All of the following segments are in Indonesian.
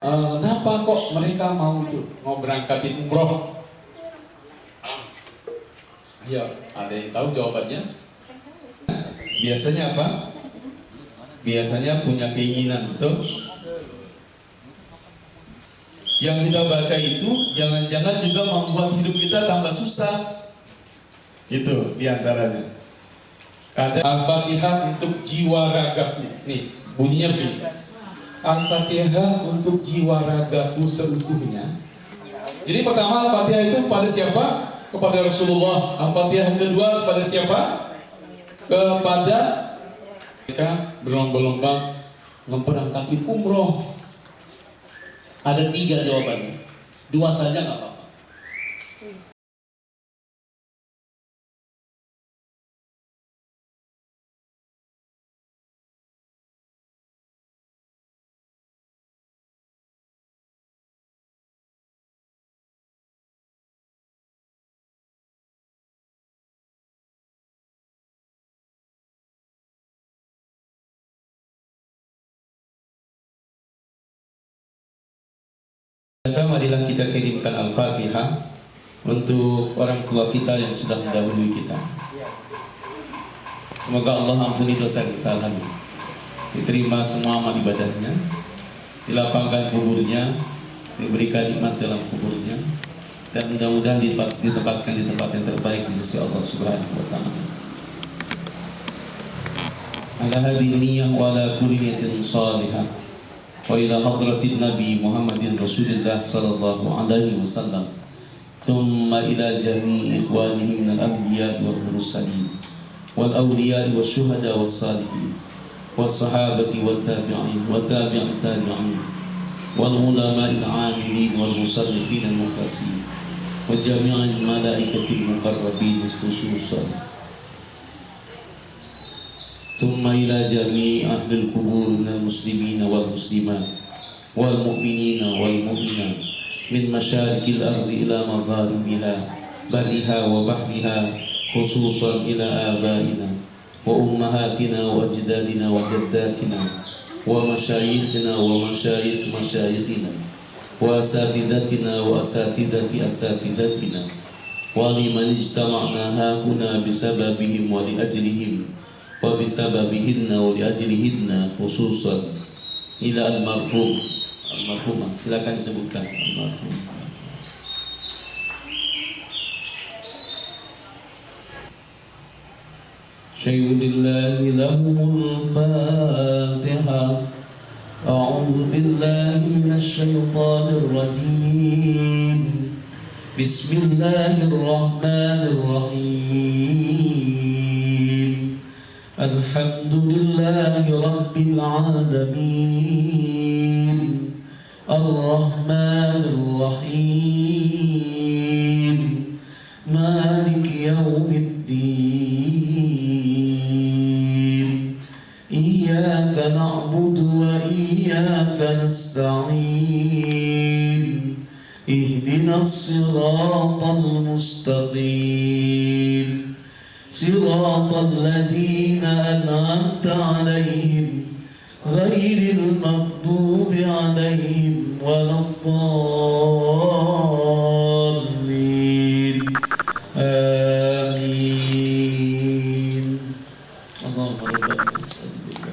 Kenapa kok mereka mau berangkatin umroh? Ayo, ada yang tahu jawabannya? Biasanya apa? Biasanya punya keinginan, betul? Yang kita baca itu jangan-jangan juga membuat hidup kita tambah susah. Itu diantaranya. Ada Al-Fatihah untuk jiwa ragaku. Nih, bunyinya begini. Al-Fatihah untuk jiwa ragaku seutuhnya. Jadi pertama Al-Fatihah itu kepada siapa? Kepada Rasulullah. Al-Fatihah kedua kepada siapa? Kepada mereka berlomba-lomba memberangkati umroh. Ada 3 jawabannya. 2 saja nggak apa-apa. Marilah kita kirimkan Al-Fatihah untuk orang tua kita yang sudah mendahului kita. Semoga Allah ampuni dosa kesalahan, diterima semua amal ibadahnya, dilapangkan kuburnya, diberikan nikmat dalam kuburnya, dan mudah-mudahan ditempatkan di tempat yang terbaik di sisi Allah Subhanahu wa Ta'ala. Ala hadhihi niyyah wa ala kulli niyatin salihah wa ila hadratin Nabi Muhammadin Rasulullah sallallahu alaihi wasallam, thumma ila jami'i ikhwanihi minal anbiya'i wal mursalin wal awliya'i was syuhada was salihin was sahabati wat tabi'in wat tabi'ut tabi'in wal ulama'il 'amilin wal musannifin al mufassirin wa jami'il malaikatil muqarrabin khususan, ثم إلى جميع أهل القبور من المسلمين والمسلمات والمؤمنين والمؤمنات من مشارق الأرض إلى مغاربها برها وبحرها، خصوصا إلى آبائنا وأمهاتنا وأجدادنا وجداتنا ومشايخنا ومشايخ مشايخنا وأساتذتنا وأساتذة أساتذتنا ولمن اجتمعنا هاهنا بسببهم ولأجلهم وبسببهن ولأجلهن خصوصا إلى المرحومة. Silakan disebutkan almarhum. شيء لله لهم الفاتحة. أعوذ بالله من الشيطان الرجيم. بسم الله الرحمن الرحيم. الحمد لله رب العالمين الرحمن الرحيم مالك يوم الدين إياك نعبد وإياك نستعين اهدنا الصراط المستقيم صراط الذين أنعمت عليهم غير المغضوب عليهم ولا الضالين آمين. اللهم ربنا نسألك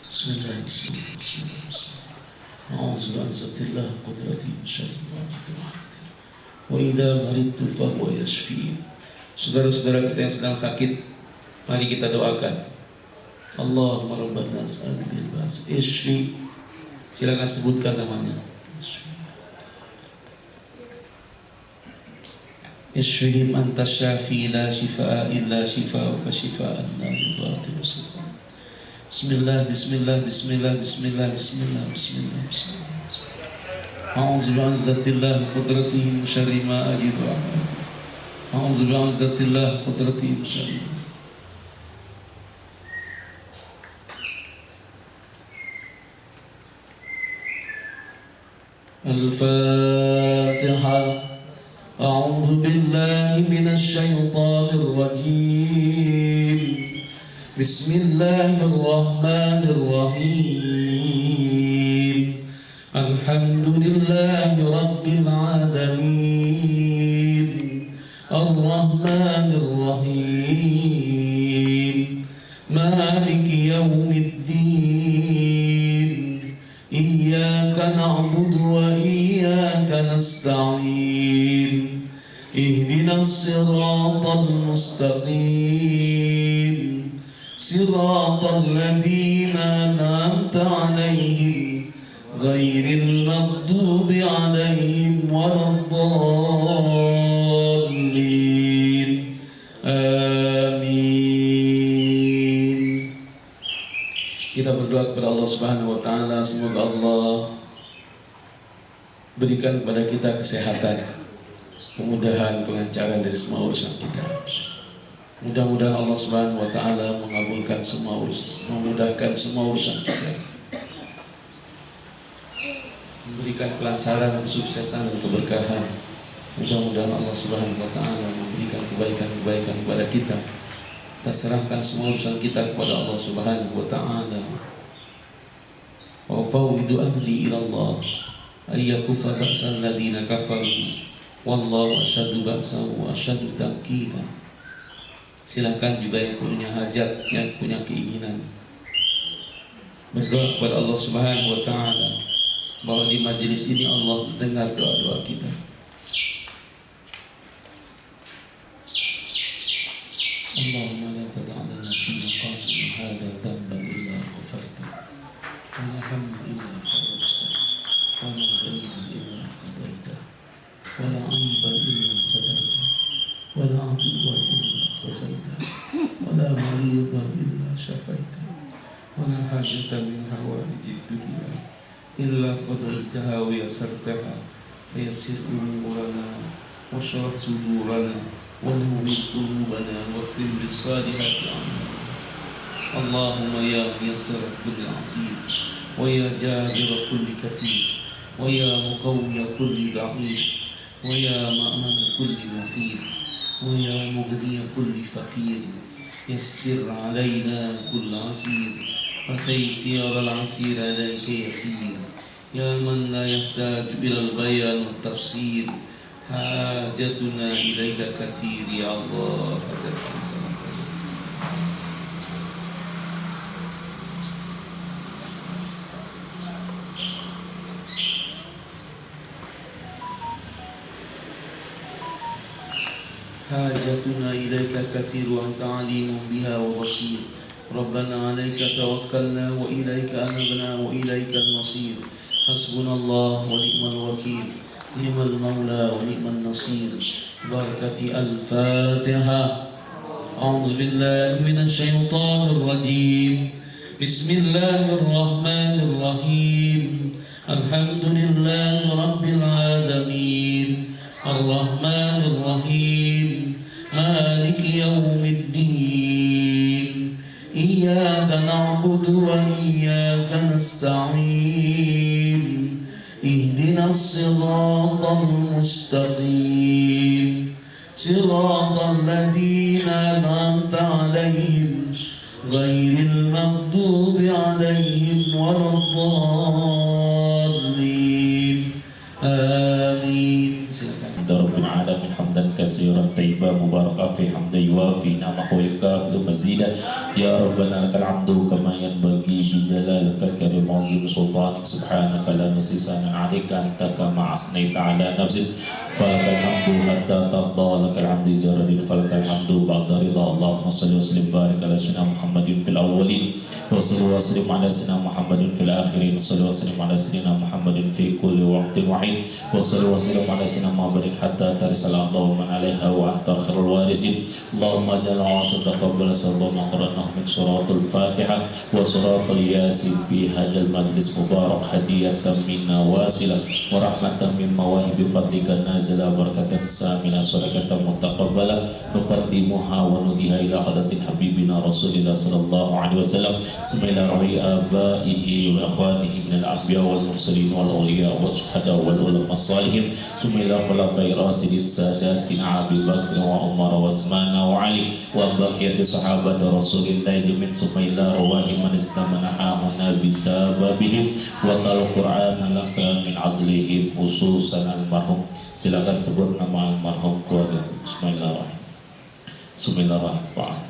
بسم الله أعوذ بعزة الله قدرته من شر ما wa idza maridtu fa huwa yashfi. Saudara-saudara kita yang sedang sakit, mari kita doakan. Allahumma rabban nas adbil bas ishfi. Silakan sebutkan namanya. Ishfihim anta syafi la shifaa illa shifaa'uka shifaa'an la yughadiru saqama. Bismillah bismillah bismillah bismillah bismillah bismillah bismillah. أعوذ بعزة الله قدرته من شر ما أجد وأعمل. أعوذ بعزة الله قدرته من شر الفاتحة. أعوذ بالله من الشيطان الرجيم. Bismillahirrahmanirrahim. Alhamdulillahi rabbil alamin. Ar-Rahmanir Rahim. Maliki yaumiddin. Iyyaka na'budu wa iyyaka nasta'in. Ihdinas siratal mustaqim. Siratal ladzina an'amta 'alaihim ghairil maghdubi 'alaihim waladdallin. Amin. Kita berdoa kepada Allah Subhanahu wa taala, semoga Allah berikan kepada kita kesehatan, kemudahan, kelancaran dari semua urusan kita. Mudah-mudahan Allah Subhanahu wa taala mengabulkan semua urusan, memudahkan semua urusan kita, memberikan kelancaran, kesuksesan dan keberkahan. Mudah-mudahan Allah Subhanahu wa taala memberikan kebaikan-kebaikan kepada kita. Kita serahkan semua urusan kita kepada Allah Subhanahu wa taala. Wa fawwidu amri ila Allah ayyakufa ba'sal ladina kafaru wallahu asyaddu ba'san wa asyaddu tankila. Silakan juga yang punya hajat, yang punya keinginan, berdoa kepada Allah Subhanahu wa taala bahwa di majelis ini Allah dengar doa-doa kita. Allahumma la tada' lana fi maqamina hadha dhanban illa ghafarta wa la hamman illa farajta wa la daynan illa qadayta wa la 'ayban illa satarta wa la 'aduwwan illa خزيته ولا مريضا إلا شفيته ولا حاجة من حوائج الدنيا إلا قضيتها ويسرتها فيسر أمورنا واشرح صدورنا ونور قلوبنا واختم بالصالحات أعمالنا. اللهم يا ميسر كل عسير ويا جابر كل كثير ويا مقوي كل ضعيف ويا مأمن كل مخيف ويا مغني كل فقير يسر علينا كل عسير وتيسير العسير عليك يسير يا من لا يحتاج إلى البيان والتفسير حاجتنا إليك كثير يا الله أجل. حاجتنا إليك كثير وأنت عليم بها وبصير. ربنا عليك توكلنا وإليك أنبنا وإليك المصير. حسبنا الله ونعم الوكيل، نعم المولى ونعم النصير. بركة الفاتحة. أعوذ بالله من الشيطان الرجيم. بسم الله الرحمن الرحيم. الحمد لله رب العالمين الرحمن الرحيم مالك يوم الدين إياك نعبد وإياك نستعين اهدنا الصراط المستقيم صراط الذين أنعمت عليهم غير المغضوب عليهم ولا الضالين. آمين. رب العالمين حمدا كثيرا طيبا مباركا في حمد يوافي نعمه ويكافئ مزيدا. يا ربنا لك الحمد كما ينبغي بجلالك الكريم وعظيم سلطانك. سبحانك لا نحصي ثناء عليك انت كما اثنيت على نفسك. فلك الحمد حتى ترضى، لك الحمد اذا رضيت، فلك الحمد بعد رضا. اللهم صل وسلم وبارك على سيدنا محمد في الاولين وصل وسلم على سيدنا محمد في الاخرين. صل وسلم على سيدنا محمد في كل وقت وحين. وصل وسلم على سيدنا محمد حتى ترث الارض ومن عليها وانت خير الوارثين. اللهم اجعل عاصم تقبل صلى الله قرانه من سورة الفاتحة وسورة الياسين في هذا المجلس مبارك، هدية منا واصلة ورحمة من مواهب فضلك نازلة، بركة سامنة صدقة متقبلة نقدمها ونديها إلى حضرة حبيبنا رسول الله صلى الله عليه وسلم. Bismillahirrahmanirrahim. Abaihi wa akhwanihi minal anbiya wal mursalin wal awliya was syuhada wal ulama salihin. Bismillahirrahmanirrahim. Rasidin sadatina Abi Bakr wa Umar wa Utsman wa Ali wa baqiyati sahabat Rasulillah min Bismillahirrahmanirrahim. Man istamanaha nabi sababihim wa tal Qur'an laka min adlihim khususan almarhum. Silakan sebut nama almarhum keluarga. Bismillahirrahmanirrahim. Bismillahirrahmanirrahim.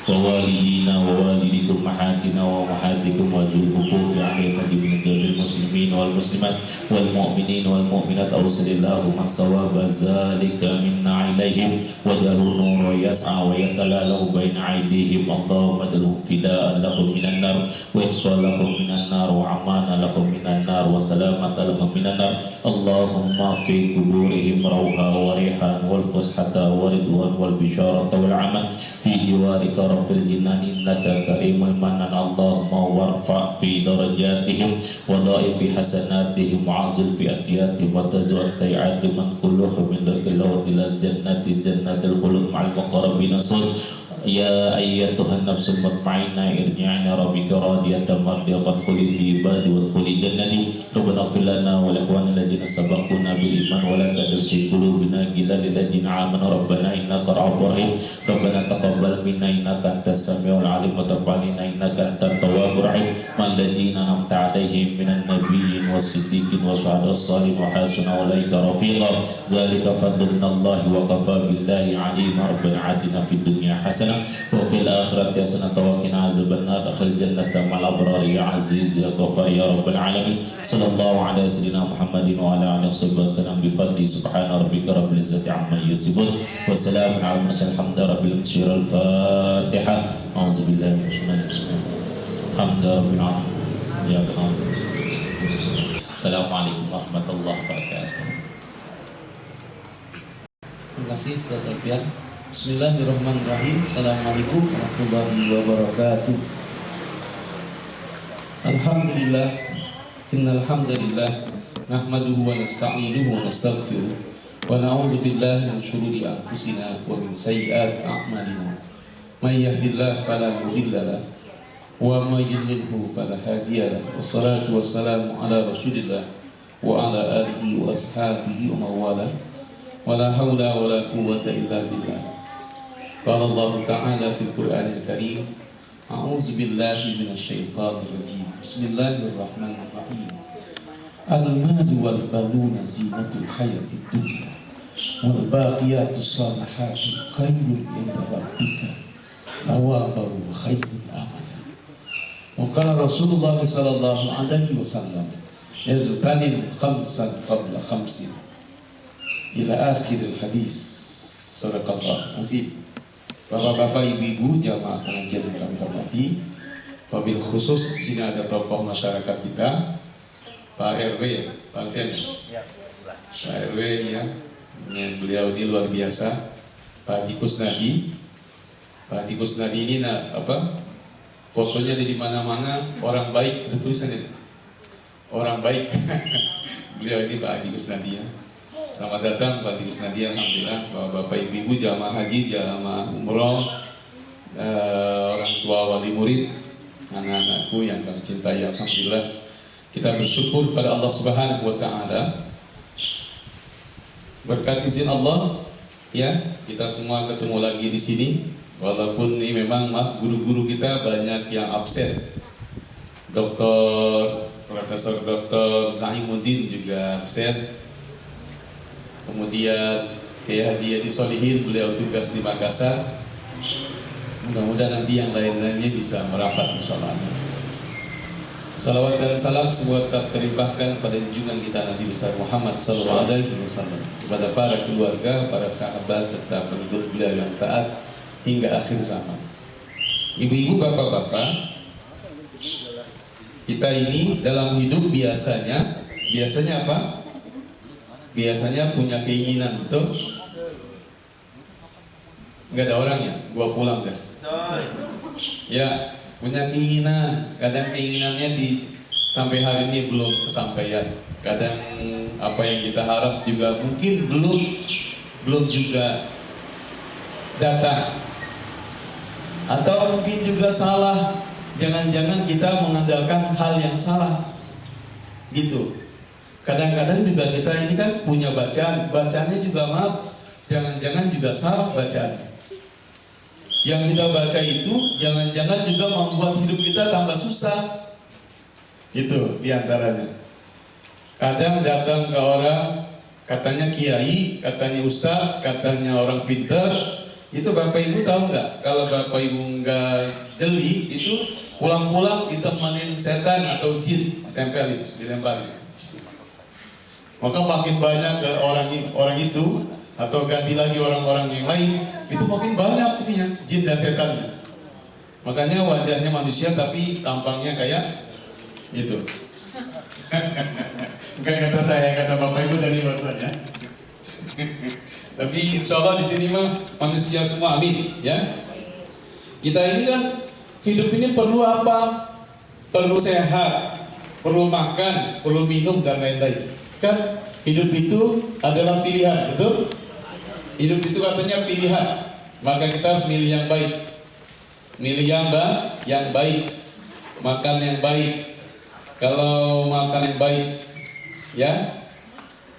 ووالدينا ووالديكم محاتنا ومحاتكم وجوهكم علينا من جميع المسلمين والمسلمات والمؤمنين والمؤمنات أوصل اللهم ثواب ذلك منا إليهم وجعلوا نور يسعى ويتلألأ بين أيديهم اللهم اجعلهم فداء لهم من النار وإتقى لهم من النار وعمانا لهم من النار وسلامة لهم من النار اللهم في قبورهم روحا وريحا والفسحة ورضوان والبشارة والعمل في جوارك رب الجنان إنك كريم المنان اللهم وارفع في درجاتهم وضاعف حسناتهم وعزل في أدياتهم وتزوج سيئات من كله من ذاك الله إلى الجنة جنة الخلود مع المقربين صل يا أيتها النفس المطمئنة ارجعي ربك راضية مرضية فادخلي في عبادي وادخلي جنتي ربنا اغفر لنا ولإخواننا الذين سبقونا بالإيمان ولا تجعل في قلوبنا غلا للذين آمنوا ربنا إنك رؤوف رحيم ربنا تقبل منا إنك أنت السميع العليم وتب علينا إنك أنت التواب الرحيم مع الذين أنعمت عليهم من النبيين والصديقين والشهداء الصالحين وحسن أولئك رفيقا ذلك فضل من الله وكفى بالله عليما ربنا آتنا في الدنيا حسنة وفي الآخرة حسنة وقنا عذاب النار ادخل الجنة مع الأبرار يا عزيز يا غفار يا رب العالمين صلى الله على سيدنا محمد وعلى آله وصحبه وسلم بفضله سبحان ربك رب العزة عما يصفون وسلام على المرسلين الحمد لله رب العالمين الفاتحة أعوذ بالله من الشيطان الرجيم الحمد لله رب العالمين إياك نعبد السلام عليكم ورحمة الله وبركاته. Terima kasih Ustaz Alfian. Bismillahirrahmanirrahim. Assalamualaikum warahmatullahi wabarakatuh. Alhamdulillah. Innal hamdalillah nahmaduhu wa nasta'inuhu wa nastaghfiruh wa na'udzu billahi min shururi anfusina wa min sayyiati a'malina. May yahdihillahu fala mudilla lahu wa may yudlilhu fala hadiya lahu. Wassalatu wassalamu ala Rasulillah wa ala alihi wa ashabihi wa mawala. Wala haula wala quwwata illa billah. Qala Allah Ta'ala fil Qur'anil Karim. A'udzu billahi minasy syaithanir rajim. Bismillahirrahmanirrahim. Al-malu wal banuna zinatul hayatid dunya wal baqiyatus salihatu khairun 'inda rabbika thawaban wa khairun amala. Wa qala Rasulullah sallallahu alaihi wasallam irtanim khamsan qabla khamsin ila akhiril hadis. Sadaqallah azim. Bapak-bapak, ibu-ibu, jamaah pengajian yang kami hormati, wabil khusus di sini ada tokoh masyarakat kita, Pak RW, Pak Alfian, Pak RW ya, beliau ini luar biasa, Pak Haji Kusnadi. Pak Haji Kusnadi ini fotonya di mana-mana, orang baik, ada tulisannya, orang baik. Beliau ini Pak Haji Kusnadi ya. Selamat datang Pak Haji Kusnadi, alhamdulillah. Bapak ibu-ibu, jamaah haji, jamaah umroh, orang tua wali murid, anak-anakku yang kami cintai, alhamdulillah. Kita bersyukur pada Allah Subhanahu wa Ta'ala. Berkat izin Allah, ya, kita semua ketemu lagi di sini. Walaupun ini memang maaf, guru-guru kita banyak yang absen. Profesor Dr. Zaimuddin juga absen. Kemudian Kiai Haji Yadi Solihin, beliau tugas di Makassar. Mudah-mudahan nanti yang lain-lainnya bisa merapat insyaallah. Salawat dan salam semua tetap terlimpahkan pada junjungan kita Nabi besar Muhammad sallallahu alaihi wasallam, kepada para keluarga, para sahabat serta pengikut beliau yang taat hingga akhir zaman. Ibu-ibu, bapak-bapak, kita ini dalam hidup biasanya apa? Biasanya punya keinginan, betul? Enggak ada orang ya? Gua pulang dah. Ya, punya keinginan. Kadang keinginannya sampai hari ini belum kesampaian. Kadang apa yang kita harap juga mungkin belum belum juga datang. Atau mungkin juga salah, jangan-jangan kita mengandalkan hal yang salah gitu. Kadang-kadang juga kita ini kan punya bacaannya juga maaf, jangan-jangan juga salah bacaannya. Yang kita baca itu jangan-jangan juga membuat hidup kita tambah susah. Itu diantaranya. Kadang datang ke orang, katanya kiai, katanya ustaz, katanya orang pintar. Itu Bapak Ibu tahu nggak? Kalau Bapak Ibu nggak jeli, itu pulang-pulang ditemenin setan atau jin, tempelin, dilemparin. Maka makin banyak ke orang itu, atau ganti lagi orang-orang yang lain, itu makin banyak ininya, jin dan setannya. Makanya wajahnya manusia tapi tampangnya kayak itu. Bukan kata saya, kata Bapak Ibu dari luar saja. Tapi insya Allah di sini mah manusia semua, amin ya. Kita ini kan hidup ini perlu apa? Perlu sehat, perlu makan, perlu minum dan lain-lain. Kan hidup itu adalah pilihan, betul? Hidup itu katanya pilihan. Maka kita harus milih yang baik. Milih yang baik. Makan yang baik. Kalau makan yang baik, ya,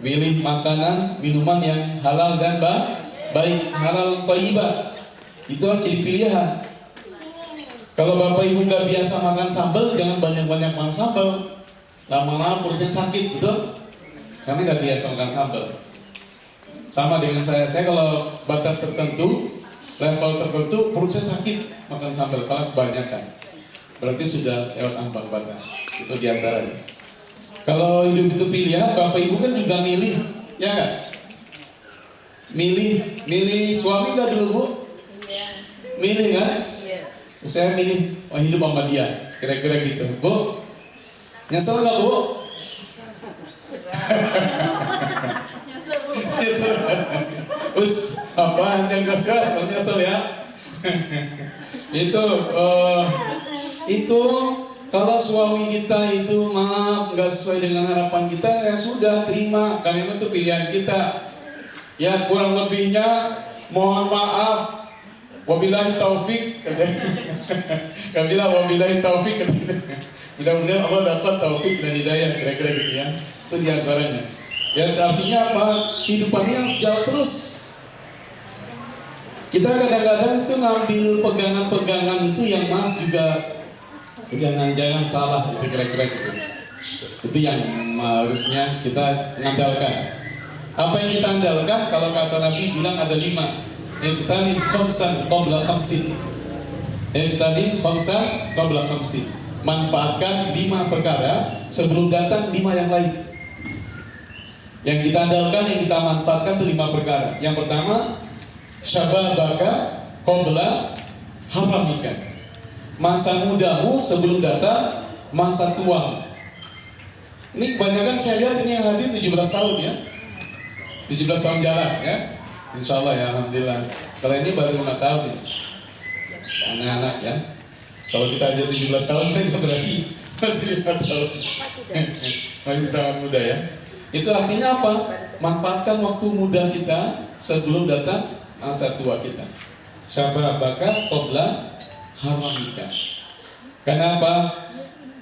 milih makanan, minuman yang halal dan baik, halal thayyibah. Itu harus jadi pilihan. Kalau Bapak Ibu nggak biasa makan sambal, jangan banyak-banyak makan sambal. Lama-lama perutnya sakit, betul? Karena nggak biasa makan sambal. Sama dengan saya kalau batas tertentu, level tertentu, perut saya sakit makan sambal, kalau kebanyakan. Berarti sudah lewat ambang batas. Itu diantaranya. Kalau hidup itu pilihan, Bapak Ibu kan juga milih, ya kan? Milih suami nggak dulu, Bu? Milih kan? Saya milih hidup sama dia, kira-kira gitu. Bu, nyesel nggak, Bu? Nyesel. Us, apa yang keras-keras, nyesel ya. Itu kalau suami kita itu maaf nggak sesuai dengan harapan kita, ya sudah terima, karena itu pilihan kita. Ya kurang lebihnya mohon maaf. Wabillahi taufik. Kami bilang wabillahi taufik. Mudah-mudahan Allah dapat taufik dan hidayah, kira-kira gitu ya. Itu diantaranya. Ya artinya apa? Kehidupannya harus jalan terus. Kita kadang-kadang itu ngambil pegangan-pegangan itu yang maaf juga jangan salah, itu kira-kira gitu. Itu yang harusnya kita andalkan. Apa yang kita andalkan? Kalau kata Nabi bilang ada 5. Yang tadi khamsan qabla khamsin. Yang tadi khamsan qabla khamsin. Manfaatkan 5 perkara sebelum datang 5 yang lain. Yang kita andalkan, yang kita manfaatkan itu 5 perkara. Yang pertama, syababaka qabla haramika. Masa mudamu sebelum datang masa tuamu. Ini kebanyakan saya lihat ini yang hadir 17 tahun ya. 17 tahun jalan ya. Insya Allah ya, alhamdulillah. Kalau ini baru 5 tahun ya. Anak-anak ya. Kalau kita aja 17 tahun kan berarti masih 5 tahun. Masih sangat muda ya. Itu artinya apa? Manfaatkan waktu muda kita sebelum datang masa tua kita. Syababaka qabla haramika. Kenapa?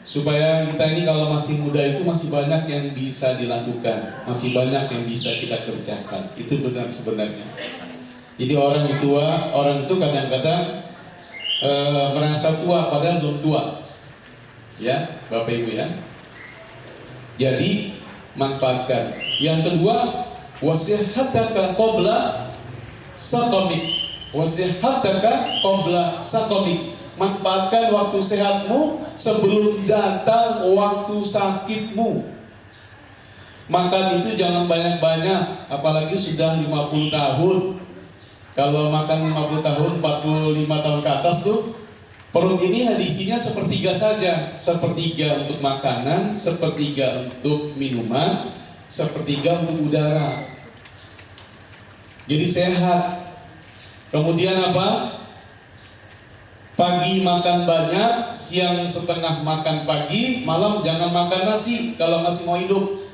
Supaya kita ini kalau masih muda itu masih banyak yang bisa dilakukan, masih banyak yang bisa kita kerjakan. Itu benar sebenarnya. Jadi orang itu kadang-kadang merasa tua padahal belum tua. Ya, Bapak Ibu ya. Jadi manfaatkan. Yang kedua, wasihataka qabla saqamik. Wasihataka qabla saqamik. Manfaatkan waktu sehatmu sebelum datang waktu sakitmu. Makan itu jangan banyak-banyak, apalagi sudah 50 tahun. Kalau makan 50 tahun, 45 tahun ke atas tuh, perut ini isinya sepertiga saja. Sepertiga untuk makanan, sepertiga untuk minuman, sepertiga untuk udara. Jadi sehat. Kemudian apa? Pagi makan banyak, siang setengah makan pagi, malam jangan makan nasi kalau masih mau hidup.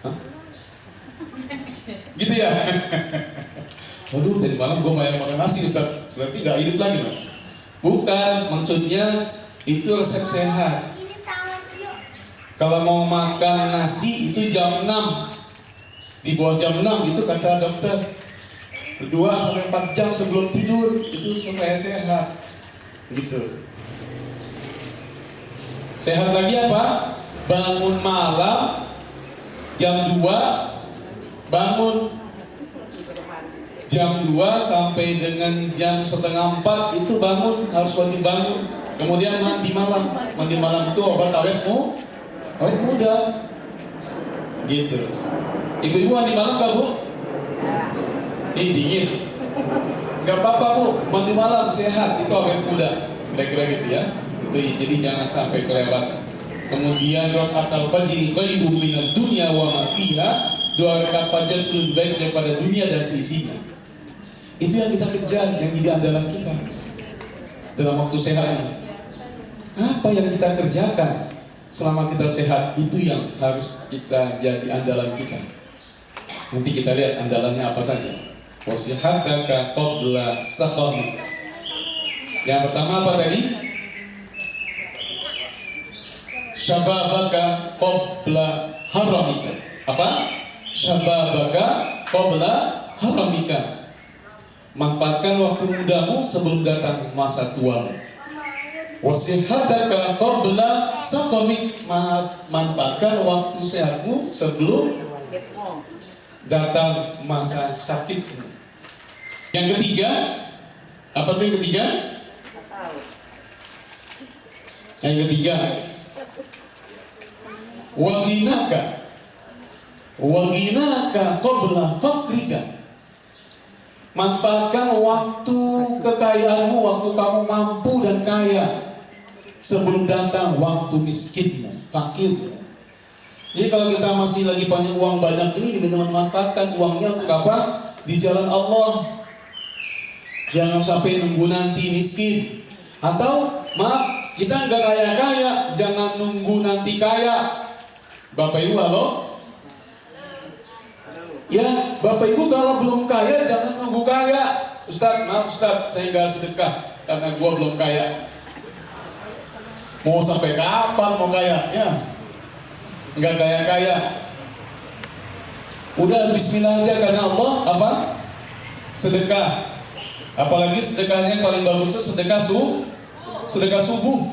Hah? Gitu ya. Waduh, tadi malam gue banyak makan nasi Ustaz, berarti gak hidup lagi Pak? Bukan, maksudnya itu resep sehat. Kalau mau makan nasi itu jam 6, di bawah jam 6 itu kata dokter 2-4 jam sebelum tidur, itu supaya sehat gitu. Sehat lagi apa? Bangun malam jam 2, bangun jam 2 sampai dengan jam setengah 4 itu bangun, harus wajib bangun. Kemudian mandi malam. Mandi malam itu obat awet muda gitu. Ibu-ibu mandi malam gak Bu? Ih, dingin. Gak apa-apa Bu, mandi malam sehat, itu awet muda. Kira-kira gitu ya. Itu, jadi jangan sampai kelewat. Kemudian rakaat al-fajr khairun minad dunya wa ma fiha. 2 rakaat fajar itu lebih baik daripada dunia dan seisinya. Itu yang kita kejar, yang jadi andalan kita dalam waktu sehat ini. Apa yang kita kerjakan selama kita sehat, itu yang harus kita jadi andalan kita. Nanti kita lihat andalannya apa saja. Wasihataka qabla saqami. Yang pertama apa tadi? Syababaka qabla haramika. Apa? Syababaka qabla haramika. Manfaatkan waktu mudamu sebelum datang masa tuamu. Wasihataka qabla saqamik. Manfaatkan waktu sehatmu sebelum datang masa sakitmu. Yang ketiga, apa tuh yang ketiga? Yang ketiga, waginaka qabla fakrika. Manfaatkan waktu kekayaanmu, waktu kamu mampu dan kaya sebelum datang waktu miskinmu, fakirmu. Jadi kalau kita masih lagi punya uang banyak ini, kita manfaatkan uangnya untuk apa? Di jalan Allah. Jangan sampai nunggu nanti miskin. Atau maaf, kita nggak kaya-kaya, jangan nunggu nanti kaya. Bapak Ibu halo? Ya, Bapak Ibu kalau belum kaya jangan nunggu kaya. Ustaz, maaf Ustaz, saya nggak sedekah karena gua belum kaya. Mau sampai kapan mau kaya? Ya, nggak kaya-kaya. Udah Bismillah aja karena Allah apa? Sedekah. Apalagi sedekahnya yang paling bagusnya sedekah subuh. Sedekah subuh.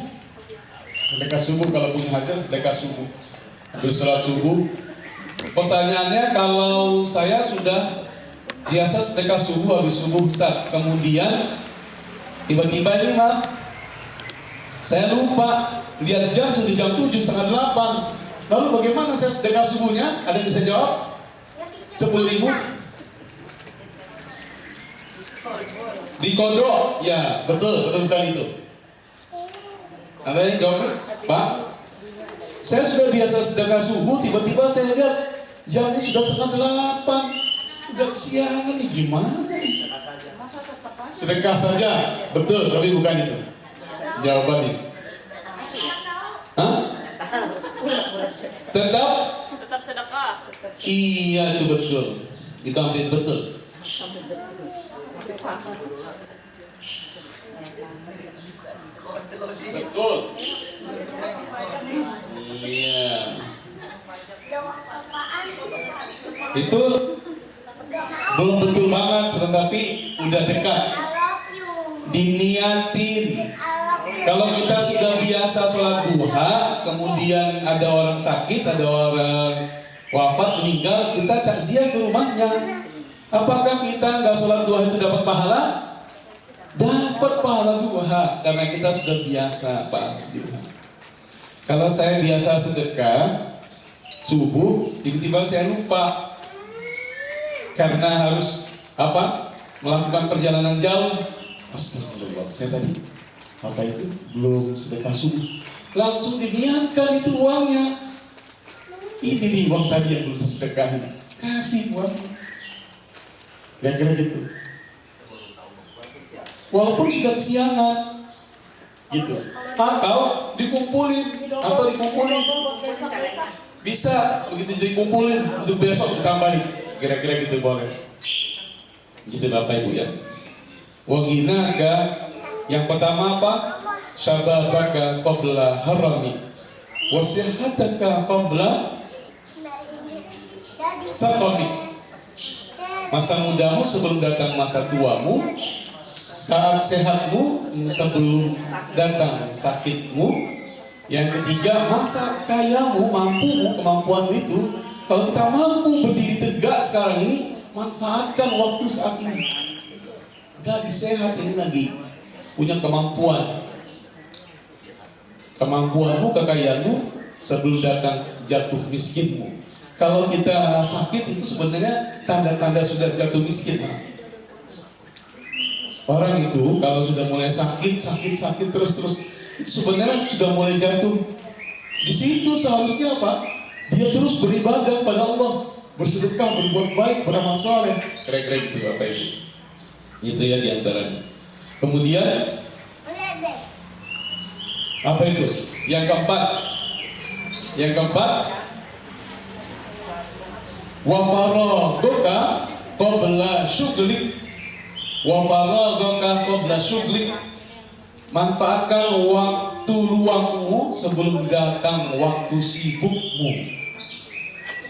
Sedekah subuh kalau punya hajat sedekah subuh. Habis sholat subuh. Pertanyaannya, kalau saya sudah biasa sedekah subuh habis subuh Ustaz, kemudian tiba-tiba ini maaf, saya lupa lihat jam sudah jam 7, setengah 8. Lalu bagaimana saya sedekah subuhnya? Ada yang bisa jawab? 10.000? Dikodok? Ya, betul itu. Ada yang jawab? Pak? Saya sudah biasa sedekah subuh, tiba-tiba saya lihat jamnya sudah setengah 8. Udah kesiangan nih, gimana nih? Sedekah saja, betul, tapi bukan itu jawabannya. Hah? Tetap sedekah. Iya, itu betul. Itu hampir betul. Betul. Iya. Itu belum betul banget, tetapi udah dekat. Diniatin. Kalau kita sudah biasa sholat duha, kemudian ada orang sakit, ada orang wafat, meninggal, kita takziah ke rumahnya. Apakah kita nggak sholat duha itu dapat pahala? Dapat pahala duha, karena kita sudah biasa Pak. Kalau saya biasa sedekah subuh, tiba-tiba saya lupa karena harus apa? Melakukan perjalanan jauh. Astagfirullah, saya tadi apa itu? Belum sedekah subuh. Langsung diniatkan itu uangnya. Ini nih uang tadi yang belum sedekahin. Kasih uang. Kira-kira gitu. Walaupun sudah kesiangan, gitu. Atau dikumpulin, bisa begitu jadi kumpulin untuk besok ditambahin. Kira-kira gitu boleh. Gitu Bapak Ibu ya. Wa ghinaka, yang pertama apa? Syababaka qabla harami, wa sihhataka qabla saqami. Masa mudamu sebelum datang masa tuamu, saat sehatmu sebelum datang sakitmu. Yang ketiga, masa kayamu, mampumu, kemampuanmu itu. Kalau kita mampu berdiri tegak sekarang ini, manfaatkan waktu saat ini. Gadis sehat ini lagi punya kemampuan. Kemampuanmu, kekayaanmu sebelum datang jatuh miskinmu. Kalau kita sakit itu sebenarnya tanda-tanda sudah jatuh miskin. Orang itu kalau sudah mulai sakit terus itu sebenarnya sudah mulai jatuh. Di situ seharusnya apa? Dia terus beribadah pada Allah, bersedekah, berbuat baik, beramal saleh. Kira-kira gitu Bapak Ibu. Itu ya diantaranya. Kemudian apa itu? Yang keempat, wa faraghuka qabla syughlik. Wa faraghuka qabla syughlik. Manfaatkan waktu luangmu sebelum datang waktu sibukmu.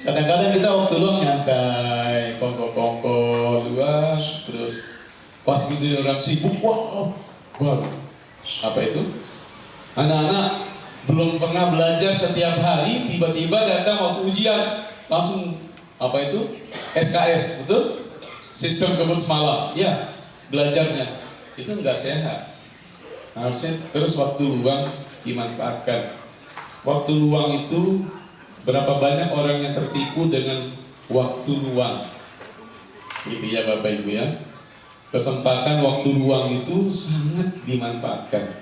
Kadang-kadang kita waktu luang nyantai, kongko luang, terus pas gitu orang sibuk, wow, baru apa itu? Anak-anak belum pernah belajar setiap hari, tiba-tiba datang waktu ujian, langsung apa itu? SKS, betul? Sistem kebun semalam, ya belajarnya itu nggak sehat. Harusnya terus waktu luang dimanfaatkan. Waktu luang itu berapa banyak orang yang tertipu dengan waktu luang. Gitu ya Bapak Ibu ya. Kesempatan waktu luang itu sangat dimanfaatkan.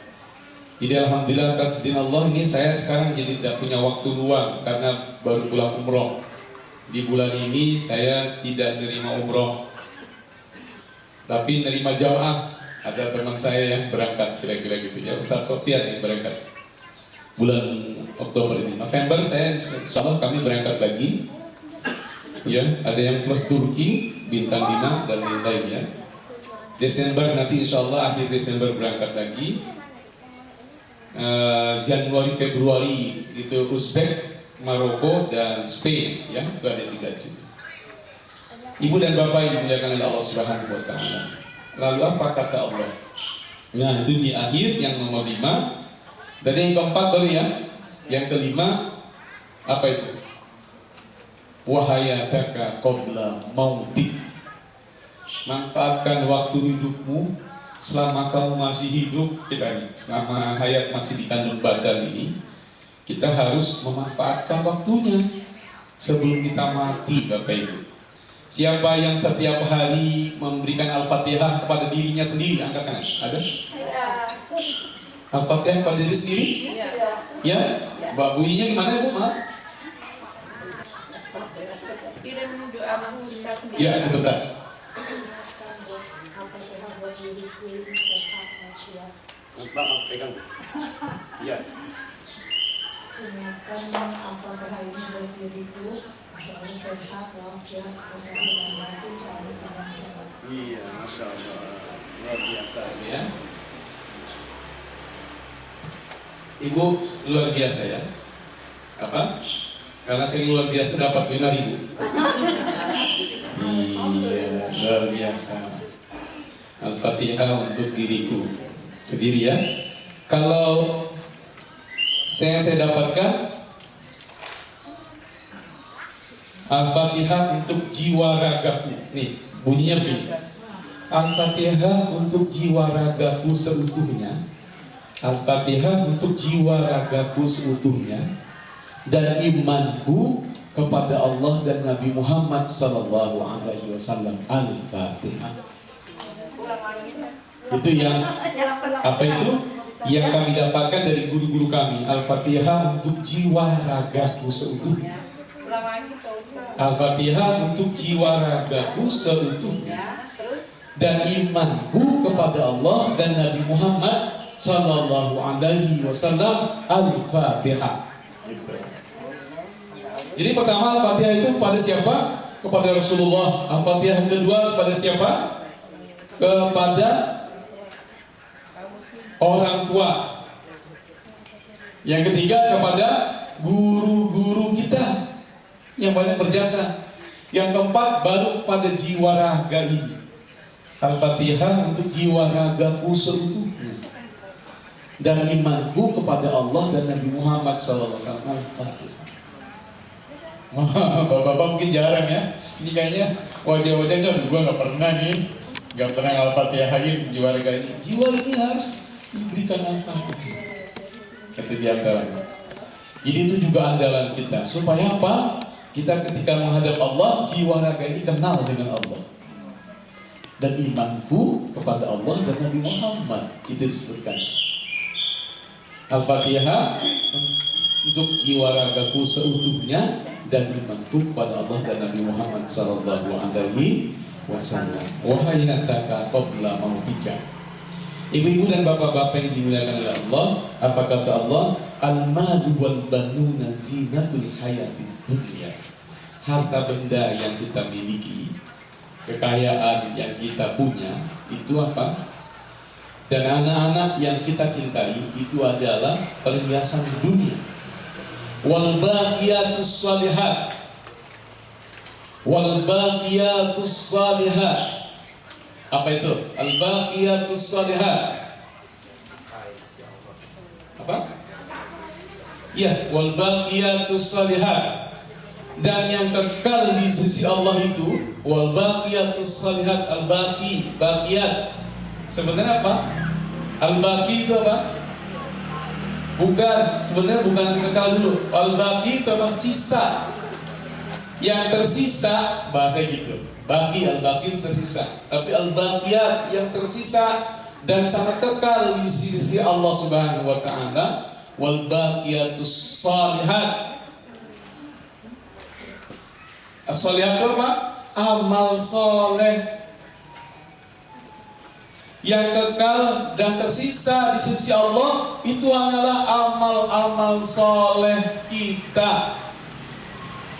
Jadi alhamdulillah atas izin Allah ini saya sekarang jadi tidak punya waktu luang karena baru pulang umroh. Di bulan ini saya tidak nerima umroh, tapi nerima jamaah. Ada teman saya yang berangkat kira-kira gitu ya, Ustaz Sofian yang berangkat bulan Oktober ini. November saya insya Allah kami berangkat lagi. Ya, ada yang plus Turki, Bintang Bina dan lain-lain ya. Desember nanti insya Allah akhir Desember berangkat lagi. Januari Februari itu Uzbek, Maroko dan Spain ya, itu ada 3 di situ. Ibu dan Bapak yang dimuliakan oleh Allah Subhanahu wa taala. Lalu apa kata Allah? Nah itu di akhir yang nomor 5. Dan yang keempat baru ya. Yang kelima apa itu? Wahayataka qabla mautik. Manfaatkan waktu hidupmu selama kamu masih hidup kita nih, selama hayat masih dikandung badan ini, kita harus memanfaatkan waktunya sebelum kita mati Bapak Ibu. Siapa yang setiap hari memberikan Al-Fatihah kepada dirinya sendiri? Angkat tangan. Ada? Al-Fatihah kepada diri sendiri? Ya? Mbak bunyinya gimana Bu? Maaf. Ya, sebentar. Pegang. Ya. Ingatkan apakah ini buat diriku, selalu sehat, walafiat, dan mati selalu bermanfaat. Iya, Masya Allah, luar biasa ya. Ibu luar biasa ya. Apa? Karena saya luar biasa dapat 5.000. Iya, luar biasa. Al-Fatihah untuk diriku sendiri ya. Kalau saya dapatkan Al-Fatihah untuk jiwa ragaku. Nih, bunyinya begini. Al-Fatihah untuk jiwa ragaku seutuhnya. Al-Fatihah untuk jiwa ragaku seutuhnya dan imanku kepada Allah dan Nabi Muhammad sallallahu alaihi wasallam. Al-Fatihah. Itu yang apa itu? Yang kami dapatkan dari guru-guru kami. Al-Fatihah untuk jiwa ragaku seutuhnya. Al-Fatihah untuk jiwa ragaku seutuhnya dan imanku kepada Allah dan Nabi Muhammad sallallahu alaihi wasallam. Al-Fatihah. Jadi pertama Al-Fatihah itu kepada siapa? Kepada Rasulullah. Al-Fatihah yang kedua kepada siapa? kepada orang tua. Yang ketiga kepada guru-guru kita yang banyak berjasa. Yang keempat baru pada jiwa raga ini. Al-Fatihah untuk jiwa ragaku seutuhnya dan imanku kepada Allah dan Nabi Muhammad SAW. Al-Fatihah. Bapak-bapak mungkin jarang ya. Ini kayaknya wajah-wajahnya gue gak pernah nih, gak pernah Al-Fatihahin jiwa raga ini. Jiwa ini harus diberikan Al-Fatihah. Kata di antaranya. Jadi itu juga andalan kita. Supaya apa? Kita ketika menghadap Allah, jiwa raga ini kenal dengan Allah. Dan imanku kepada Allah dan Nabi Muhammad. Itu disebutkan. Al-Fatihah untuk jiwa ragaku seutuhnya dan imanku kepada Allah dan Nabi Muhammad sallallahu alaihi wasallam. Wahai nataka qabla mautika. Ibu-ibu dan bapak-bapak yang dimuliakan oleh Allah, apa kata Allah? Al-malu wal banuna zinatul hayatid dunya. Harta benda yang kita miliki, kekayaan yang kita punya, itu apa? Dan anak-anak yang kita cintai itu adalah perhiasan dunia. Wal baqiyatus shalihat. Wal baqiyatus shalihat. Apa itu? Al baqiyatus shalihat. Apa? Ya, wal baqiyatus shalihat. Dan yang kekal di sisi Allah itu wal baqiyatus shalihat, al baqi, baqiyat. Sebenarnya apa? Al baqi itu apa? Bukan, sebenarnya bukan kekal dulu. Al baqi itu apa? Sisa. Yang tersisa bahasa gitu. Baqi, al baqi tersisa. Tapi al baqiyat yang tersisa dan sangat kekal di sisi Allah Subhanahu wa taala wal baqiyatus shalihat. As-shalihat itu apa? Amal soleh yang kekal dan tersisa di sisi Allah itu hanyalah amal-amal soleh kita.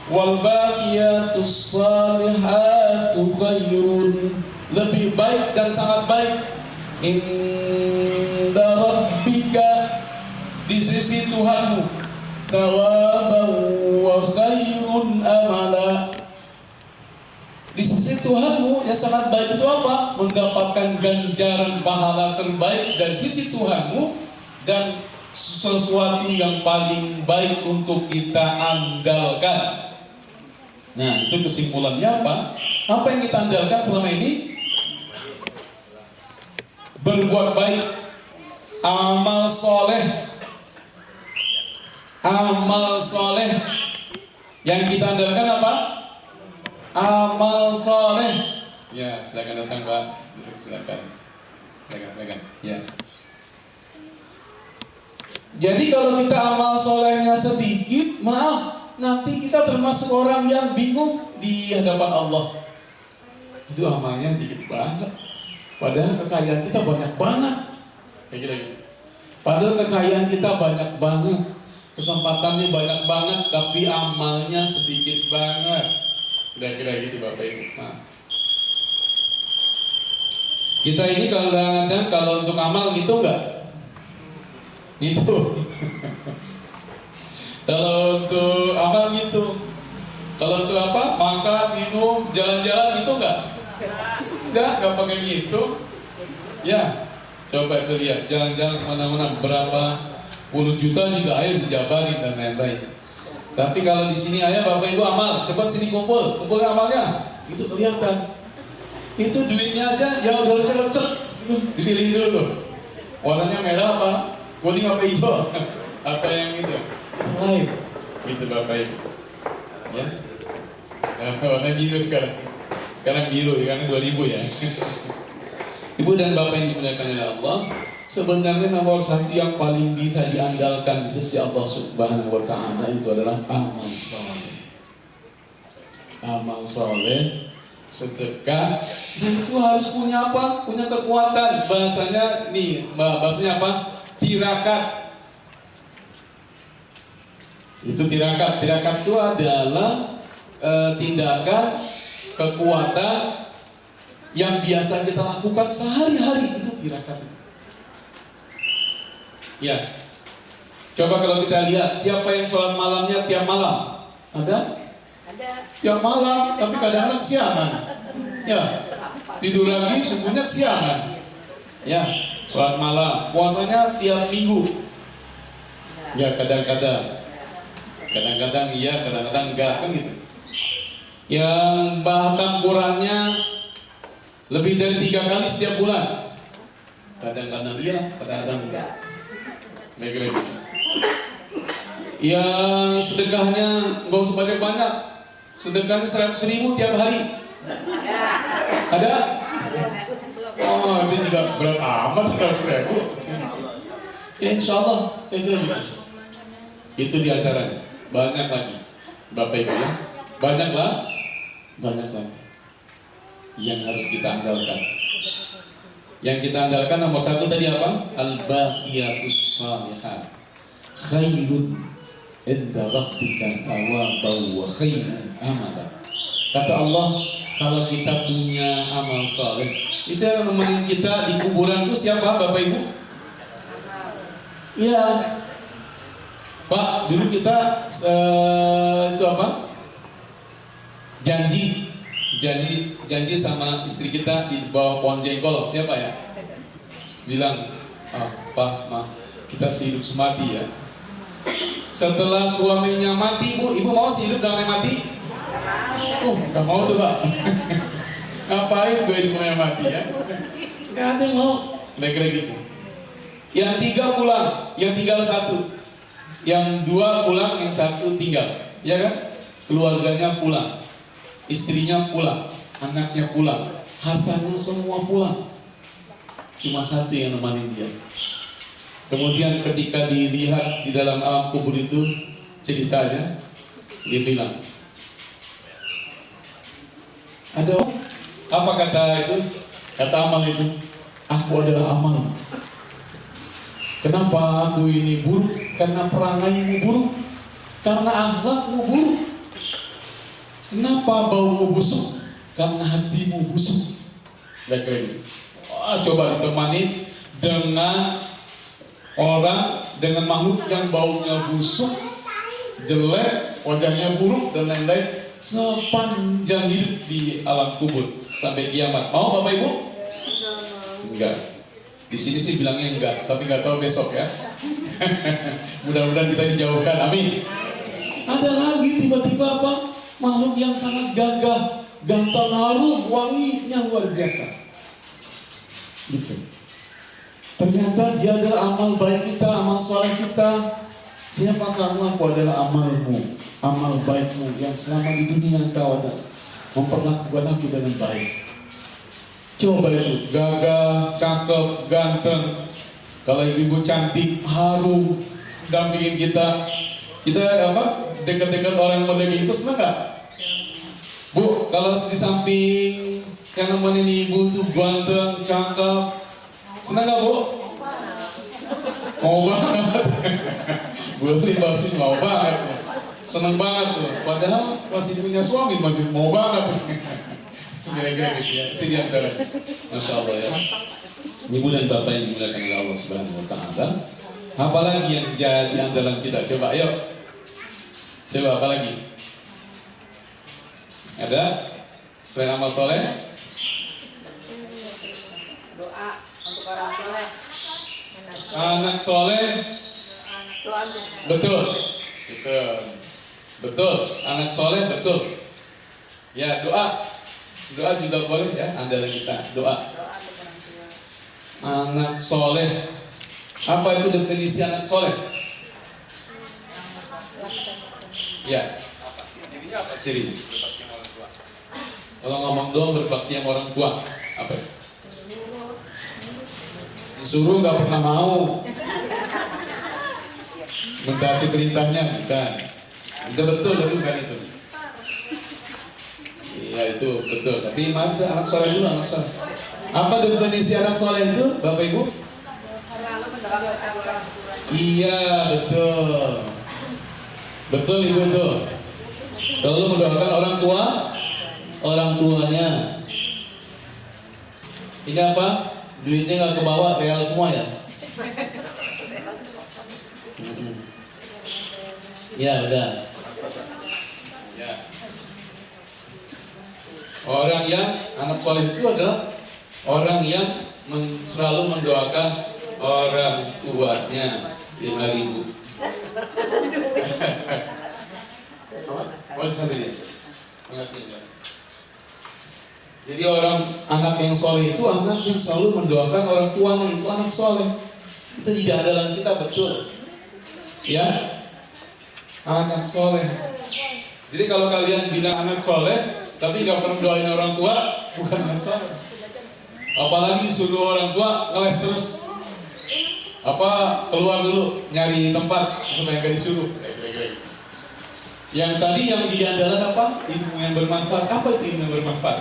Wal baqiyatus salihatu khairun, lebih baik dan sangat baik inda rabbika, di sisi Tuhanmu, thawaban wa khairun amala. Di sisi Tuhanmu yang sangat baik itu apa? Mendapatkan ganjaran pahala terbaik dari sisi Tuhanmu dan sesuatu yang paling baik untuk kita andalkan. Nah, itu kesimpulannya apa? Apa yang kita andalkan selama ini? Berbuat baik, amal soleh. Amal soleh yang kita andalkan apa? Amal soleh. Ya, silakan datang Pak. Silakan. Ya. Jadi kalau kita amal solehnya sedikit, maaf, nanti kita termasuk orang yang bingung di hadapan Allah. Itu amalnya dikit banget. Padahal kekayaan kita banyak banget. Kayak gitu. Padahal kekayaan kita banyak banget. Kesempatannya banyak banget, tapi amalnya sedikit banget. Kira-kira gitu Bapak Ibu. Nah, kita ini kadang-kadang kalau untuk amal gitu enggak? Gitu. Kalau untuk amal gitu. Kalau untuk apa? Makan, minum, jalan-jalan itu enggak? Enggak pakai gitu. Ya, coba itu lihat, jalan-jalan kemana-mana berapa puluh juta juga ayo dijabarin dan lain-lain. Tapi kalau di sini ayah Bapak Ibu amal, cepat sini kumpul amalnya, itu kelihatan. Itu duitnya aja ya udah lecek-lecek, dipilih dulu tuh. Warnanya merah apa, kuning apa hijau, apa yang itu lain, gitu Bapak Ibu. Ya, warna biru sekarang biru ya, karena 2000 ya. Ibu dan Bapak yang dimuliakan oleh Allah, sebenarnya nomor satu yang paling bisa diandalkan di sisi Allah Subhanahu wa taala itu adalah amal soleh. Amal soleh, sedekah, dan itu harus punya apa? Punya kekuatan. Bahasanya apa? Tirakat. Itu tirakat. Tirakat itu adalah tindakan, kekuatan yang biasa kita lakukan sehari-hari itu di rakaat ini. Ya. Coba kalau kita lihat siapa yang sholat malamnya tiap malam? Ada? Tiap malam, tapi kadang-kadang siangan. Ya. Tidur lagi, subuhnya siangan. Ya, sholat malam. Puasanya tiap minggu. Ya, kadang-kadang. Kadang-kadang iya, kadang-kadang enggak, kan gitu. Yang bahkan Qurannya lebih dari 3 kali setiap bulan. Kadang-kadang iya, kadang-kadang enggak. Baik. Yang sedekahnya nggak usah banyak-banyak, sedekahnya 100.000 tiap hari. Ada? Oh, ini juga berat amat 100.000. Ya insya Allah itu di antaranya. Banyak lagi, Bapak Ibu ya, banyak lagi yang harus kita andalkan. Yang kita andalkan nomor 1 tadi apa? Al-baqiyatus shalihat khairun inda rabbika thawaban wa khairun amala. Kata Allah, kalau kita punya amal saleh, itu yang nemenin kita di kuburan itu siapa, Bapak Ibu? Iya. Pak, dulu kita itu apa? Janji sama istri kita di bawah pohon jengkol, ya Pak ya. Bilang, Pak, Ma, kita sehidup semati ya. Setelah suaminya mati, Ibu mau sehidup dengan yang mati? Gak mau tuh Pak. Ngapain gue hidup yang mati ya? Gak ada yang mau. Kira-kira gitu. Yang 3 pulang, yang tinggal 1. Yang 2 pulang, yang 1 tinggal. Ya kan? Keluarganya pulang, istrinya pulang, anaknya pulang, hartanya semua pulang. Cuma 1 yang nemani dia. Kemudian ketika dilihat di dalam alam kubur itu ceritanya, dia bilang, ada apa kata itu? Kata amal itu, aku adalah amal. Kenapa aku ini buruk? Karena perangaimu buruk, karena akhlakmu buruk. Kenapa baumu busuk? Karena hatimu busuk. Coba ditemani dengan orang, dengan makhluk yang baunya busuk, jelek, wajahnya buruk dan lain-lain sepanjang hidup di alam kubur sampai kiamat. Mau Bapak Ibu? Enggak. Di sini sih bilangnya enggak, tapi enggak tahu besok ya. Mudah-mudahan kita dijauhkan. Amin. Ada lagi tiba-tiba apa? Makhluk yang sangat gagah, ganteng, harum, wanginya luar biasa. Gitu. Ternyata dia adalah amal baik kita, amal soleh kita. Siapakah Allah? Aku adalah amalmu, amal baikmu yang selama di dunia engkau ada memperlakukan aku dengan baik. Coba itu, gagah, cakep, ganteng. Kalau ibu cantik, harum, dampingin kita apa? Dekat-dekat orang model itu senang gak? Bu, kalau di samping yang nemenin ibu tuh ganteng, cakep, senang gak Bu? Mau banget. Boleh pasti mau banget. Senang banget tuh. Padahal masih punya suami, masih mau banget. Kira-kira gitu ya. Itu diantara. Masya Allah ya. Ibu dan Bapak yang dimuliakan oleh Allah Subhanahu Wa Taala. Apalagi yang jadi andalan kita? Coba, ayo. Coba apa lagi? Ada selain amal soleh? Doa untuk orang soleh. Anak soleh? Betul. Anak soleh betul. Ya doa juga boleh ya, andalan kita doa. Anak soleh. Apa itu definisi anak soleh? Ya. Ciri. Kalau ngomong doang berbakti sama orang tua, apa? Disuruh nggak pernah mau. Mentaati perintahnya bukan. Itu betul tapi bukan itu. Iya itu betul. Tapi maaf anak soleh dulu, anak soleh. Apa definisi anak soleh itu, Bapak Ibu? Iya betul. Betul Ibu itu. Selalu mendoakan orang tuanya. Ini apa? Duitnya nggak kebawa, real semua ya? Ya udah. Ya. Orang yang anak soleh itu adalah orang yang selalu mendoakan orang tuanya. 5.000. Makasih. Jadi anak yang soleh itu anak yang selalu mendoakan orang tuanya, itu anak soleh. Itu di dalam kita betul. Ya, anak soleh. Jadi kalau kalian bilang anak soleh, tapi nggak pernah doain orang tua, bukan anak soleh. Apalagi disuruh orang tua ngeles terus. Keluar dulu nyari tempat supaya nggak disuruh. Yang tadi yang jadi andalan apa? Ilmu yang bermanfaat. Apa itu ilmu yang bermanfaat?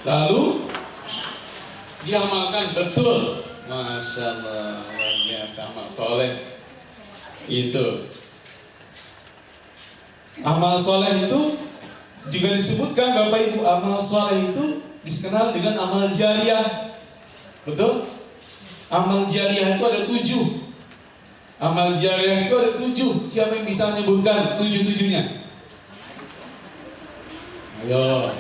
Lalu diamalkan betul. Masya Allah, luar biasa, amal soleh. Itu amal soleh itu juga disebutkan Bapak Ibu, amal soleh itu dikenal dengan amal jariah. Betul? Amal jariah itu ada 7. Amal jariah itu ada 7. Siapa yang bisa menyebutkan 7-7-nya? Ayo.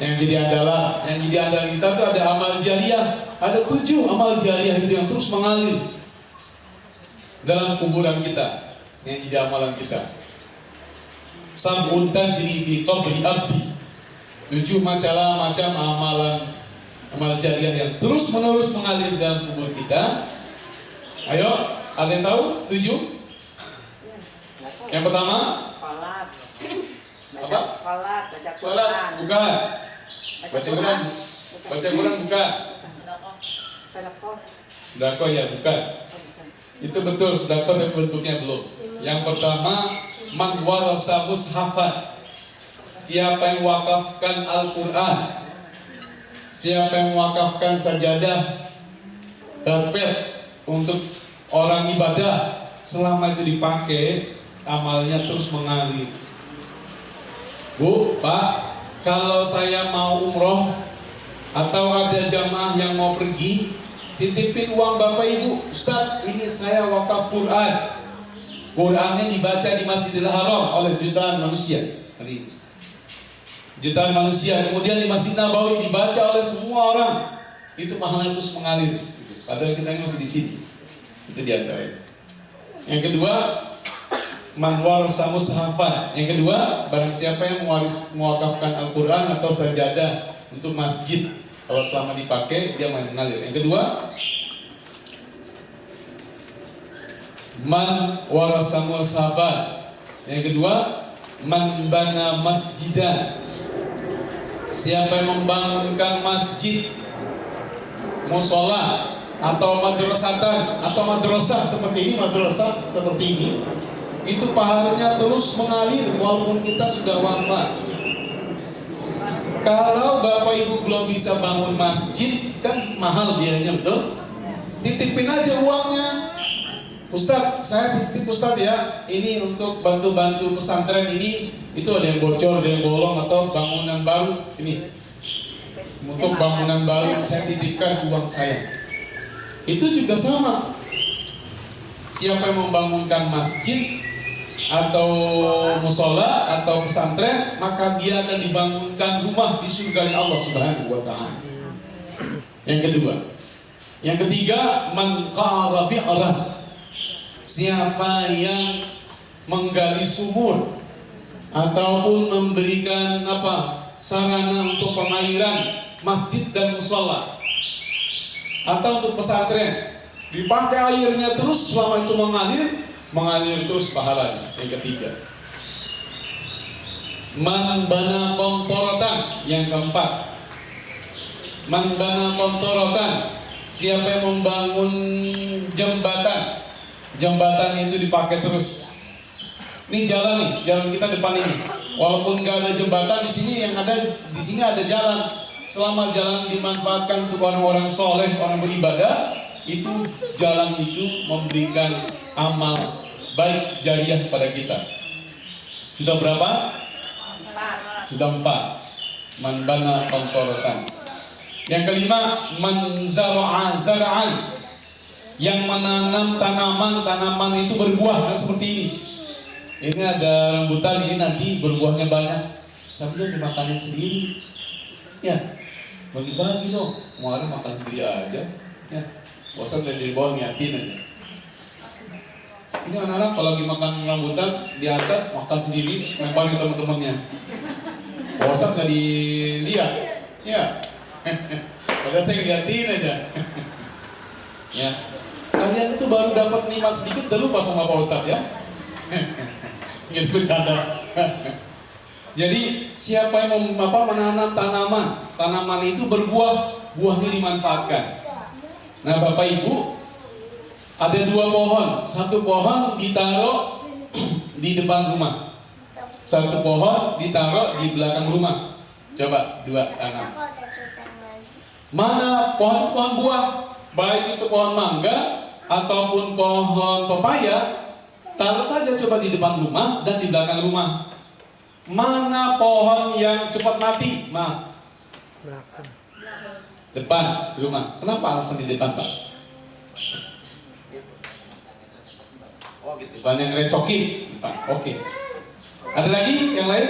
Yang jadi andalan kita itu ada amal jariah. Ada 7 amal jariah itu yang terus mengalir dalam kuburan kita, yang jadi amalan kita. Sab'un tajri fi qabri abdi. 7 macam amal jariah yang terus menerus mengalir dalam kubur kita. Ayo, ada yang tahu 7? Yang pertama? Apa? Salat, bukan. Baca Quran bukan. Sedekah ya bukan. Itu betul, sedekah tapi bentuknya belum. Yang pertama, man warasa mushafan. Siapa yang wakafkan Al-Quran, siapa yang wakafkan sajadah, karpet untuk orang ibadah, selama itu dipakai, amalnya terus mengalir. Bu, Pak, kalau saya mau umroh atau ada jamaah yang mau pergi, titipin uang Bapak Ibu. Ustaz, ini saya wakaf Quran. Qurannya dibaca di Masjidil Haram oleh jutaan manusia hari ini. Jutaan manusia, kemudian di Masjid Nabawi dibaca oleh semua orang. Itu pahalanya terus mengalir. Padahal kita masih di sini. Itu diantaranya. Yang kedua, man warasa mushafan. Yang kedua, barang siapa yang mewakafkan Al-Quran atau sajadah untuk masjid, kalau selama dipakai dia mengalir. Yang kedua, man warasa mushafan. Yang kedua, man bana masjidan. Siapa yang membangunkan masjid, musola atau madrasatan atau madrasah seperti ini, itu pahalanya terus mengalir walaupun kita sudah wafat. Kalau Bapak Ibu belum bisa bangun masjid, kan mahal biayanya, betul? Titipin aja uangnya. Ustadz, saya titip Ustadz ya, ini untuk bantu-bantu pesantren ini, itu ada yang bocor, ada yang bolong atau bangunan baru, ini untuk bangunan baru saya titipkan uang saya. Itu juga sama. Siapa yang membangunkan masjid atau musola atau pesantren, maka dia akan dibangunkan rumah di surga Allah Subhanahu wa Ta'ala. Yang kedua, yang ketiga, man qara bi'ran. Siapa yang menggali sumur ataupun memberikan sarana untuk pengairan masjid dan musola atau untuk pesantren, dipakai airnya terus selama itu mengalir terus pahalanya. Yang ketiga, man bana kontorotan. Yang keempat, man bana kontorotan. Siapa yang membangun jembatan, jembatan itu dipakai terus. Ini jalan kita depan ini. Walaupun nggak ada jembatan di sini, di sini ada jalan. Selama jalan dimanfaatkan untuk orang-orang soleh, orang beribadah, itu jalan itu memberikan amal baik jariah pada kita. Sudah berapa? Sudah 4. Man bana qantaratan. Yang kelima, man zara'a zara'an. Yang menanam tanaman itu berbuah. Nah, seperti ini. Ini ada rambutan, ini nanti berbuahnya banyak. Tapi dia dimakanin sendiri. Ya, bagi-bagi dong. Kemarin makan sendiri aja. Ya, bosan dari bawah nyiapin aja. Ini anak-anak kalau lagi makan rambutan di atas makan sendiri, lemparin teman-temannya. Bosan nggak dilihat. Ya, padahal saya ngeliatin aja. Ya, kalian itu baru dapat nikmat sedikit, udah lupa sama Pak Ustadz ya. Gitu bercanda. Jadi siapa yang menanam tanaman itu berbuah, buahnya dimanfaatkan. Nah Bapak Ibu, ada 2 pohon, satu pohon ditaruh di depan rumah, satu pohon ditaruh di belakang rumah. Coba 2 tanam. Mana pohon itu pohon buah, baik itu pohon mangga ataupun pohon pepaya, taruh saja coba di depan rumah dan di belakang rumah. Mana pohon yang cepat mati? Maaf. Depan rumah. Kenapa alasan di depan, Pak? Oh, gitu. Depan yang recokin. Depan. Oke. Ada lagi yang lain?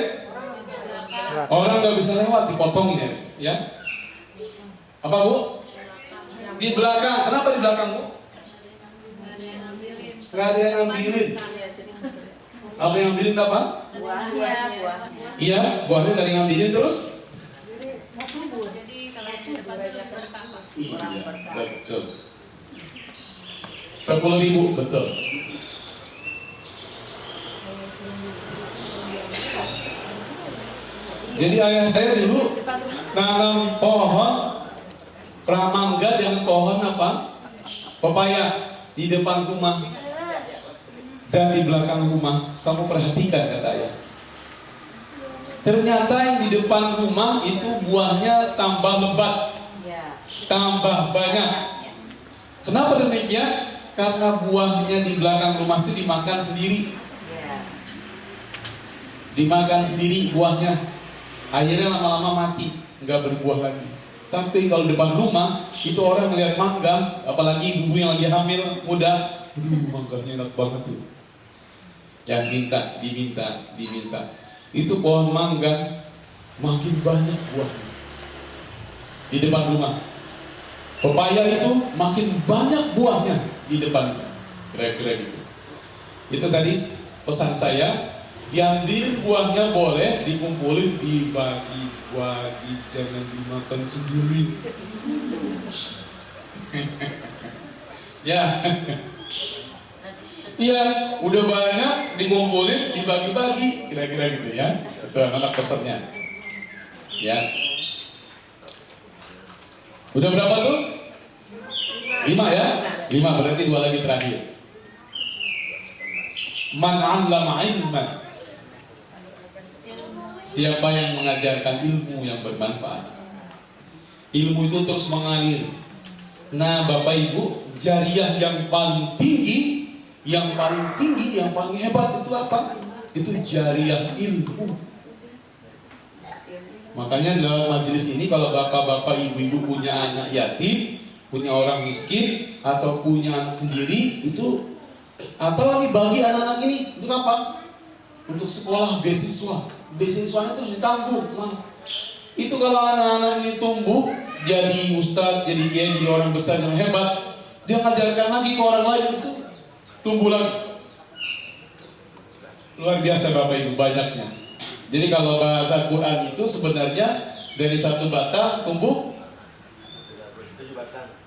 Orang nggak bisa lewat, dipotongin ya. Apa Bu? Di belakang. Kenapa di belakang Bu? Nggak ada yang ngambilin. Apa yang ngambilin apa? Buahnya. Iya, buahnya nggak ada yang ngambilin terus? Iya, betul. 10.000, betul. Jadi ayah saya dulu nanam pohon pramangga dan pohon apa? Pepaya di depan rumah dan di belakang rumah. Kamu perhatikan kata ayah. Ternyata yang di depan rumah itu buahnya tambah lebat, tambah banyak. Kenapa demikian? Karena buahnya di belakang rumah itu dimakan sendiri. Dimakan sendiri buahnya. Akhirnya lama-lama mati, nggak berbuah lagi. Tapi kalau depan rumah, itu orang melihat mangga, apalagi ibu yang lagi hamil, muda, mangganya enak banget tuh. Yang diminta. Itu pohon mangga makin banyak buahnya di depan rumah. Pepaya itu makin banyak buahnya di depan. Kira-kira gitu. Itu tadi pesan saya. Diambil buahnya boleh, dikumpulin, dibagi-bagi, jangan dimakan sendiri. Ya, iya, udah banyak, dikumpulin, dibagi-bagi, kira-kira gitu ya. Itu anak pesannya. Ya. Udah berapa tuh? 5 ya? 5 berarti 2 lagi terakhir. Man 'allama 'ilman. Siapa yang mengajarkan ilmu yang bermanfaat. Ilmu itu terus mengalir. Nah Bapak Ibu, jariah yang paling tinggi, yang paling hebat itu apa? Itu jariah ilmu. Makanya dalam majelis ini kalau bapak-bapak, ibu-ibu punya anak yatim, punya orang miskin, atau punya anak sendiri, itu atau lagi bagi anak-anak ini untuk apa? Untuk sekolah beasiswa. Beasiswanya terus ditanggung. Nah, itu kalau anak-anak ini tumbuh jadi ustadz, jadi kiai, jadi orang besar yang hebat, dia ngajarkan lagi ke orang lain, itu tumbuh lagi. Luar biasa Bapak Ibu banyaknya. Jadi kalau bahasa Quran itu sebenarnya dari 1 batang tumbuh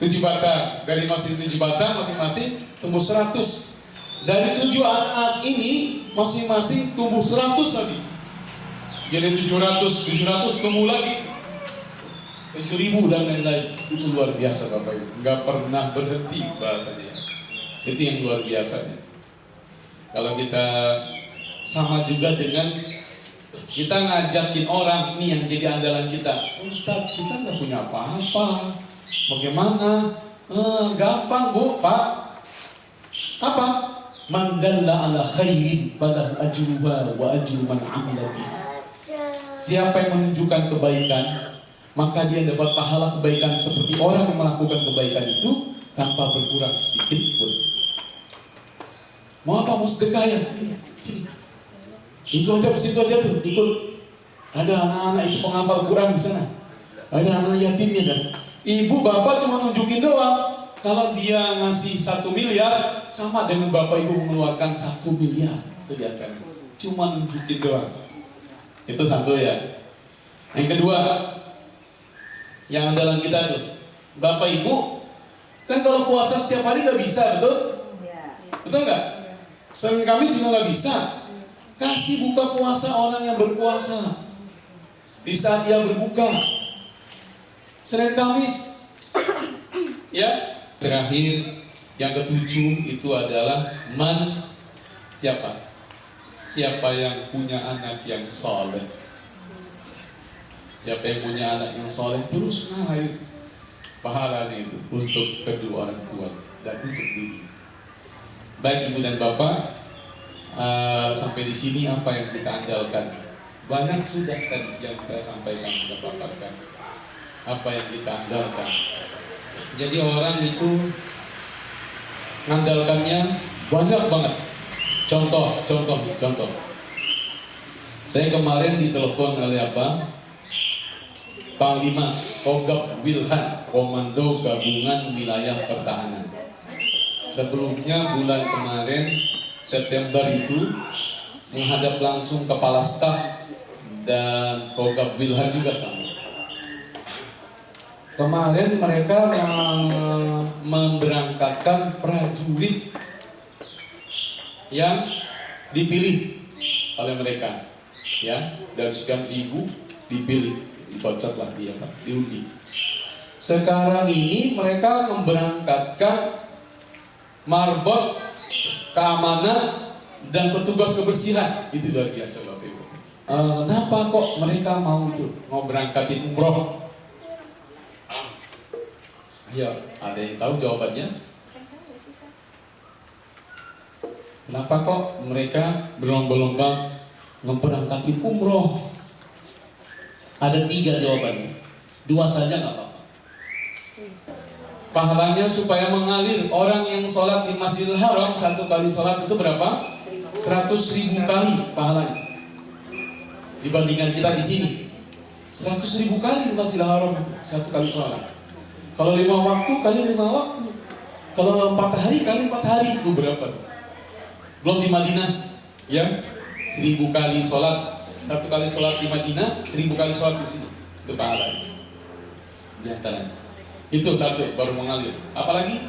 7 batang. Dari masing 7 batang masing-masing tumbuh 100. Dari 7 anak ini masing-masing tumbuh 100 lagi. Jadi 700 tumbuh lagi 7.000 dan lain-lain. Itu luar biasa Bapak Ibu. Nggak pernah berhenti bahasanya. Itu yang luar biasanya. Kalau kita sama juga dengan kita ngajakin orang, ini yang jadi andalan kita. Ustaz, kita nggak punya apa-apa. Bagaimana? Gampang Bu, Pak. Apa? Man dalla ala khairin falahu ajruha wa ajru man amila bihi. Siapa yang menunjukkan kebaikan, maka dia dapat pahala kebaikan seperti orang yang melakukan kebaikan itu tanpa berkurang sedikit pun. Mau apa? Mau sedekah ya? Sini. Itu aja, situ aja tuh, ikut. Ada anak-anak itu penghafal Quran di sana. Ada anak yatimnya dan ibu bapak cuma nunjukin doang. Kalau dia ngasih 1 miliar, sama dengan bapak ibu mengeluarkan 1 miliar. Itu dia kan. Cuma nunjukin doang. Itu satu ya. Yang kedua, yang andalan kita tuh, bapak ibu kan kalau puasa setiap hari gak bisa, betul? Betul nggak? Senin Kamis juga nggak bisa. Kasih buka puasa orang yang berpuasa di saat dia berbuka. Senin Kamis, ya. Terakhir, yang ketujuh itu adalah siapa? Siapa yang punya anak yang soleh? Siapa yang punya anak yang soleh terus ngalir pahalanya itu untuk kedua orang tua dan untuk diri. Baik ibu dan bapak, sampai di sini apa yang kita andalkan? Banyak sudah tadi yang kita sampaikan, kita paparkan. Apa yang kita andalkan? Jadi orang itu mengandalkannya banyak banget. Contoh. Saya kemarin ditelepon oleh Panglima Kogab Wilhan, Komando Gabungan Wilayah Pertahanan. Sebelumnya bulan kemarin September itu menghadap langsung Kepala Staf dan Kogab Wilhan juga sama. Kemarin mereka memberangkatkan prajurit yang dipilih oleh mereka, ya, dari sekian ribu dipilih, dikocoklah dia, diundi. Sekarang ini mereka memberangkatkan marbot, keamanan, dan petugas kebersihan. Itu luar biasa Bapak Ibu. Kenapa kok mereka mau berangkatin umroh? Ya, ada yang tahu jawabannya? Kenapa kok mereka berlomba-lomba memberangkatin umroh? Ada 3 jawabannya. 2 saja nggak apa-apa. Pahalanya supaya mengalir. Orang yang sholat di Masjidil Haram 1 kali sholat itu berapa? 100.000 kali pahalanya. Dibandingkan kita di sini 100.000 kali di Masjidil Haram itu 1 kali sholat. Kalau 5 waktu kali 5 waktu. Kalau 4 hari kali 4 hari itu berapa tuh? Belum di Madinah, ya, 1000 kali sholat. 1 kali sholat di Madinah, 1000 kali sholat di sini. Itu pahalanya. Di antaranya. Itu 1 baru mengalir. Apalagi?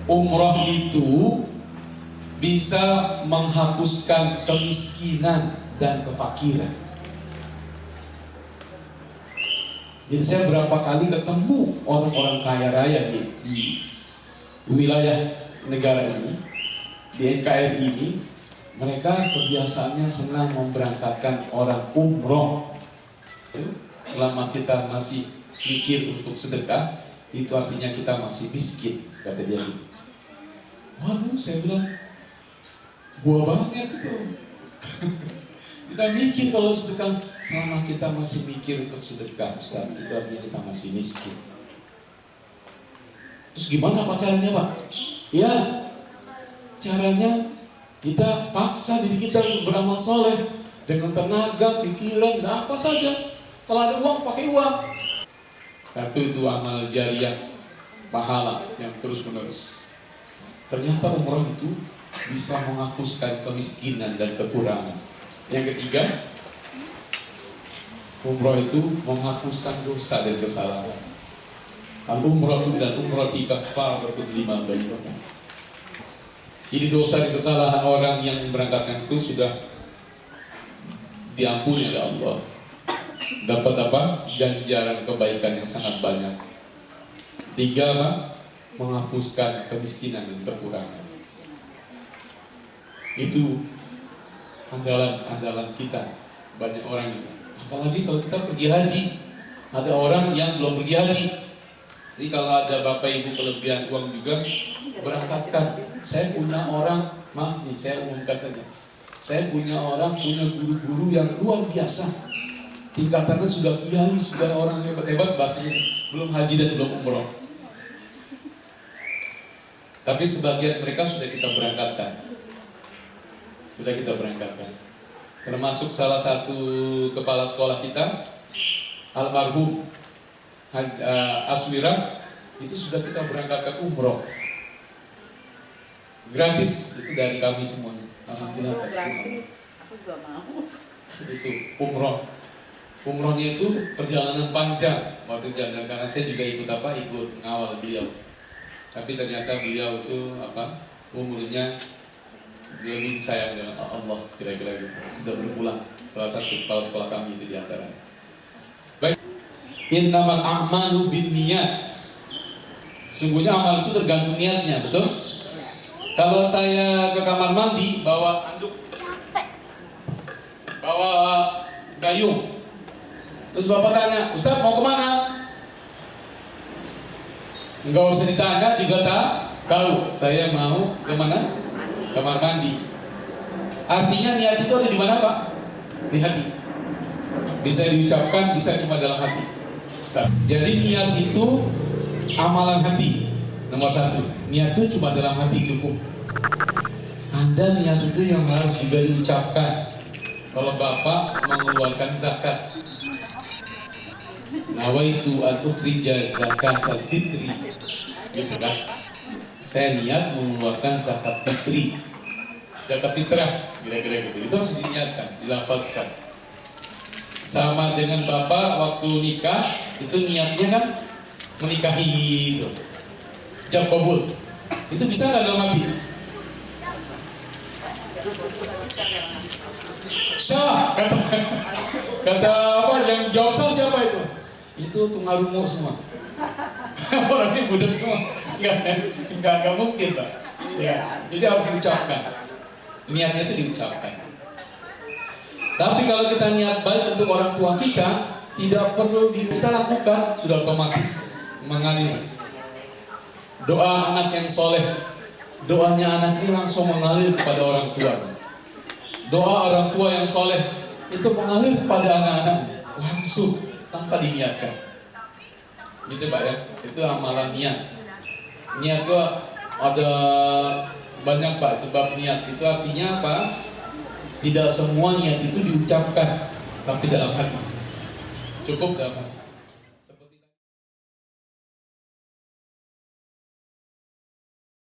Umroh itu bisa menghapuskan kemiskinan dan kefakiran. Jadi saya berapa kali ketemu orang-orang kaya raya di wilayah negara ini, di NKRI ini, mereka kebiasaannya senang memberangkatkan orang umroh. Selama kita masih mikir untuk sedekah, itu artinya kita masih miskin, kata dia gitu. Waduh, saya bilang, gua banget itu. Kita mikir kalau sedekah, selama kita masih mikir untuk sedekah, Ustaz, itu artinya kita masih miskin. Terus gimana Pak caranya Pak? Ya, caranya kita paksa diri kita untuk beramal soleh dengan tenaga, pikiran, dan apa saja. Kalau ada uang, pakai uang. Satu itu amal jariah, pahala yang terus menerus. Ternyata umroh itu bisa menghapuskan kemiskinan dan kekurangan. Yang ketiga, umroh itu menghapuskan dosa dan kesalahan. Al-umratu dan umrati kaffaratun lima bainahuma. Jadi dosa dan kesalahan orang yang memberangkatkan itu sudah diampuni oleh Allah. Dapat apa? Ganjaran kebaikan yang sangat banyak. 3, menghapuskan kemiskinan dan kekurangan. Itu andalan kita. Banyak orang itu. Apalagi kalau kita pergi haji, ada orang yang belum pergi haji. Jadi kalau ada bapak ibu kelebihan uang juga, berangkatkan. Saya punya orang, maaf nih, saya umumkan saja. Saya punya guru-guru yang luar biasa. Tingkatannya sudah kiai, sudah orang hebat-hebat bahasanya. Belum haji dan belum umroh. Tapi sebagian mereka sudah kita berangkatkan. Termasuk salah satu kepala sekolah kita, almarhum Aswira, itu sudah kita berangkatkan umroh. Gratis, itu dari kami semuanya. Alhamdulillah kasih. Aku juga mau. Itu umroh. Umrohnya itu perjalanan panjang. Waktu jalan karena saya juga ikut ngawal beliau. Tapi ternyata beliau itu umurnya lebih sayang dengan Allah, kira-kira gitu. Sudah berpulang. Salah satu kepala sekolah kami itu diantara. Baik. Innamal a'malu binniyat. Sungguhnya amal itu tergantung niatnya, betul? Kalau saya ke kamar mandi bawa anduk, bawa gayung, terus bapak tanya, Ustaz mau kemana? Enggak usah ditanya juga tahu. Saya mau kemana? Kamar mandi. Artinya niat itu ada di mana, Pak? Di hati. Bisa diucapkan, bisa cuma dalam hati. Jadi niat itu amalan hati. Nomor 1, niat itu cuma dalam hati cukup. Anda niat itu yang harus juga diucapkan. Kalau Bapak mengeluarkan zakat, nawaitu al-ukhrija zakat al-fitri, gitu kan? Saya niat mengeluarkan zakat fitri, zakat fitrah, kira-kira gitu. Itu harus diniatkan, dilafazkan. Sama dengan Bapak waktu nikah, itu niatnya kan menikahi itu. Jab kabul. Itu bisa nggak dalam hati? Sah, kata apa yang jawab sah siapa itu? Itu tungarungu semua. Orangnya budak semua. Enggak mungkin, Pak. Ya, jadi harus diucapkan. Niatnya itu diucapkan. Tapi kalau kita niat baik untuk orang tua kita, tidak perlu kita lakukan, sudah otomatis mengalir. Doa anak yang soleh, doanya anak ini langsung mengalir kepada orang tua. Doa orang tua yang soleh itu mengalir kepada anak-anak langsung tanpa diniatkan. Gitu Pak ya, itu amalan niat. Niat itu ada banyak Pak, sebab niat itu artinya apa? Tidak semua niat itu diucapkan, tapi dalam hati. Cukup dalam hati.